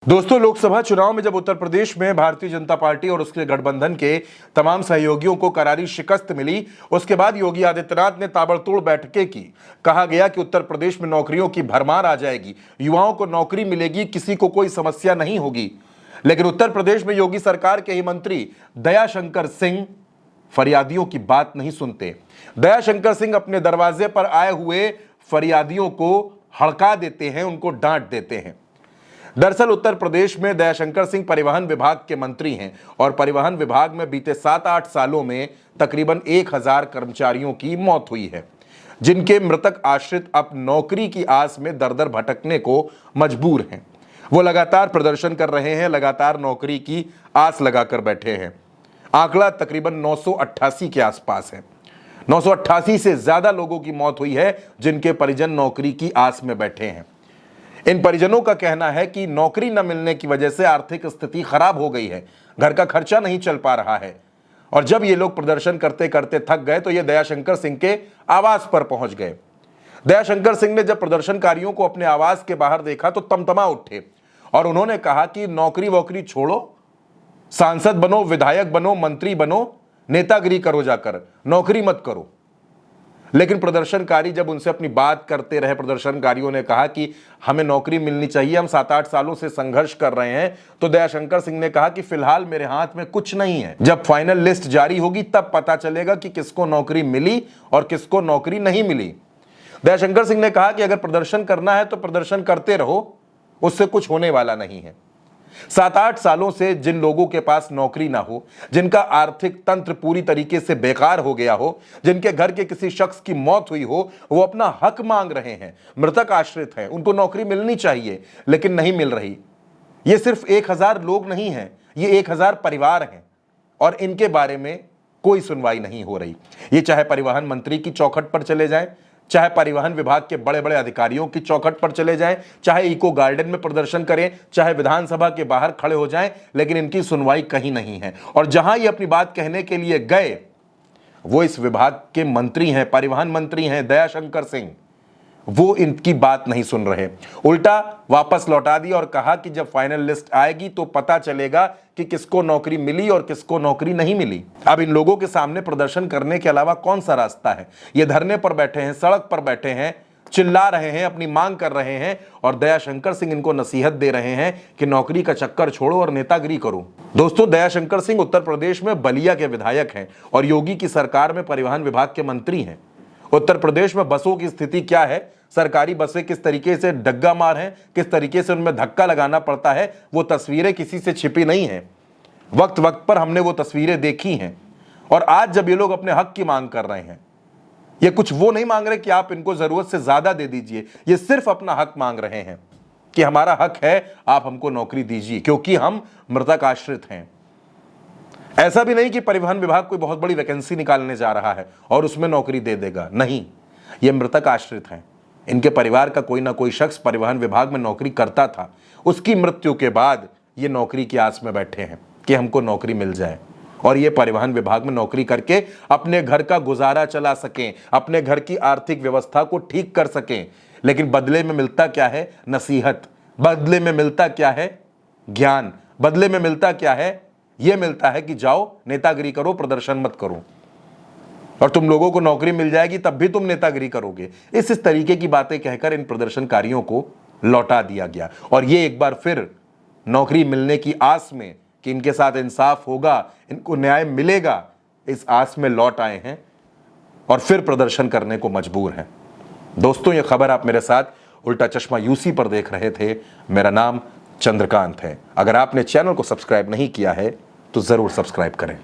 दोस्तों, लोकसभा चुनाव में जब उत्तर प्रदेश में भारतीय जनता पार्टी और उसके गठबंधन के तमाम सहयोगियों को करारी शिकस्त मिली, उसके बाद योगी आदित्यनाथ ने ताबड़तोड़ बैठकें की। कहा गया कि उत्तर प्रदेश में नौकरियों की भरमार आ जाएगी, युवाओं को नौकरी मिलेगी, किसी को कोई समस्या नहीं होगी। लेकिन उत्तर प्रदेश में योगी सरकार के ही मंत्री दयाशंकर सिंह फरियादियों की बात नहीं सुनते। दयाशंकर सिंह अपने दरवाजे पर आए हुए फरियादियों को हड़का देते हैं, उनको डांट देते हैं। दरअसल उत्तर प्रदेश में दयाशंकर सिंह परिवहन विभाग के मंत्री हैं और परिवहन विभाग में बीते 7-8 सालों में तकरीबन 1000 कर्मचारियों की मौत हुई है, जिनके मृतक आश्रित अब नौकरी की आस में दर-दर भटकने को मजबूर हैं। वो लगातार प्रदर्शन कर रहे हैं, लगातार नौकरी की आस लगाकर बैठे हैं। आंकड़ा तकरीबन 988 के आसपास है। 988 से ज्यादा लोगों की मौत हुई है जिनके परिजन नौकरी की आस में बैठे हैं। इन परिजनों का कहना है कि नौकरी न मिलने की वजह से आर्थिक स्थिति खराब हो गई है, घर का खर्चा नहीं चल पा रहा है। और जब ये लोग प्रदर्शन करते करते थक गए तो ये दयाशंकर सिंह के आवास पर पहुंच गए। दयाशंकर सिंह ने जब प्रदर्शनकारियों को अपने आवास के बाहर देखा तो तमतमा उठे और उन्होंने कहा कि नौकरी वोकरी छोड़ो, सांसद बनो, विधायक बनो, मंत्री बनो, नेतागिरी करो, जाकर नौकरी मत करो। लेकिन प्रदर्शनकारी जब उनसे अपनी बात करते रहे, प्रदर्शनकारियों ने कहा कि हमें नौकरी मिलनी चाहिए, हम 7-8 सालों से संघर्ष कर रहे हैं, तो दयाशंकर सिंह ने कहा कि फिलहाल मेरे हाथ में कुछ नहीं है, जब फाइनल लिस्ट जारी होगी तब पता चलेगा कि किसको नौकरी मिली और किसको नौकरी नहीं मिली। दयाशंकर सिंह ने कहा कि अगर प्रदर्शन करना है तो प्रदर्शन करते रहो, उससे कुछ होने वाला नहीं है। 7-8 सालों से जिन लोगों के पास नौकरी ना हो, जिनका आर्थिक तंत्र पूरी तरीके से बेकार हो गया हो, जिनके घर के किसी शख्स की मौत हुई हो, वो अपना हक मांग रहे हैं, मृतक आश्रित हैं, उनको नौकरी मिलनी चाहिए लेकिन नहीं मिल रही। ये सिर्फ 1000 लोग नहीं हैं, ये 1000 परिवार हैं और इनके बारे में कोई सुनवाई नहीं हो रही। ये चाहे परिवहन मंत्री की चौखट पर चले जाएं, चाहे परिवहन विभाग के बड़े बड़े अधिकारियों की चौखट पर चले जाएं, चाहे इको गार्डन में प्रदर्शन करें, चाहे विधानसभा के बाहर खड़े हो जाएं, लेकिन इनकी सुनवाई कहीं नहीं है। और जहां ये अपनी बात कहने के लिए गए, वो इस विभाग के मंत्री हैं, परिवहन मंत्री हैं दयाशंकर सिंह, वो इनकी बात नहीं सुन रहे, उल्टा वापस लौटा दिया और कहा कि जब फाइनल लिस्ट आएगी तो पता चलेगा कि किसको नौकरी मिली और किसको नौकरी नहीं मिली। अब इन लोगों के सामने प्रदर्शन करने के अलावा कौन सा रास्ता है? ये धरने पर बैठे हैं, सड़क पर बैठे हैं, चिल्ला रहे हैं, अपनी मांग कर रहे हैं और दयाशंकर सिंह इनको नसीहत दे रहे हैं कि नौकरी का चक्कर छोड़ो और नेतागिरी करो। दोस्तों, दयाशंकर सिंह उत्तर प्रदेश में बलिया के विधायक हैं और योगी की सरकार में परिवहन विभाग के मंत्री हैं। उत्तर प्रदेश में बसों की स्थिति क्या है, सरकारी बसें किस तरीके से डग्गा मार हैं, किस तरीके से उनमें धक्का लगाना पड़ता है, वो तस्वीरें किसी से छिपी नहीं हैं। वक्त वक्त पर हमने वो तस्वीरें देखी हैं। और आज जब ये लोग अपने हक की मांग कर रहे हैं, ये कुछ वो नहीं मांग रहे कि आप इनको जरूरत से ज्यादा दे दीजिए, ये सिर्फ अपना हक मांग रहे हैं कि हमारा हक है, आप हमको नौकरी दीजिए, क्योंकि हम मृतक आश्रित हैं। ऐसा भी नहीं कि परिवहन विभाग कोई बहुत बड़ी वैकेंसी निकालने जा रहा है और उसमें नौकरी दे देगा, नहीं, ये मृतक आश्रित हैं। इनके परिवार का कोई ना कोई शख्स परिवहन विभाग में नौकरी करता था, उसकी मृत्यु के बाद ये नौकरी की आस में बैठे हैं कि हमको नौकरी मिल जाए और ये परिवहन विभाग में नौकरी करके अपने घर का गुजारा चला सकें, अपने घर की आर्थिक व्यवस्था को ठीक कर सकें। लेकिन बदले में मिलता क्या है? नसीहत। बदले में मिलता क्या है? ज्ञान। बदले में मिलता क्या है? यह मिलता है कि जाओ नेतागिरी करो, प्रदर्शन मत करो और तुम लोगों को नौकरी मिल जाएगी तब भी तुम नेतागिरी करोगे। इस तरीके की बातें कहकर इन प्रदर्शनकारियों को लौटा दिया गया और ये एक बार फिर नौकरी मिलने की आस में कि इनके साथ इंसाफ होगा, इनको न्याय मिलेगा, इस आस में लौट आए हैं और फिर प्रदर्शन करने को मजबूर हैं। दोस्तों, ये खबर आप मेरे साथ उल्टा चश्मा यूसी पर देख रहे थे। मेरा नाम चंद्रकांत है। अगर आपने चैनल को सब्सक्राइब नहीं किया है तो जरूर सब्सक्राइब करें।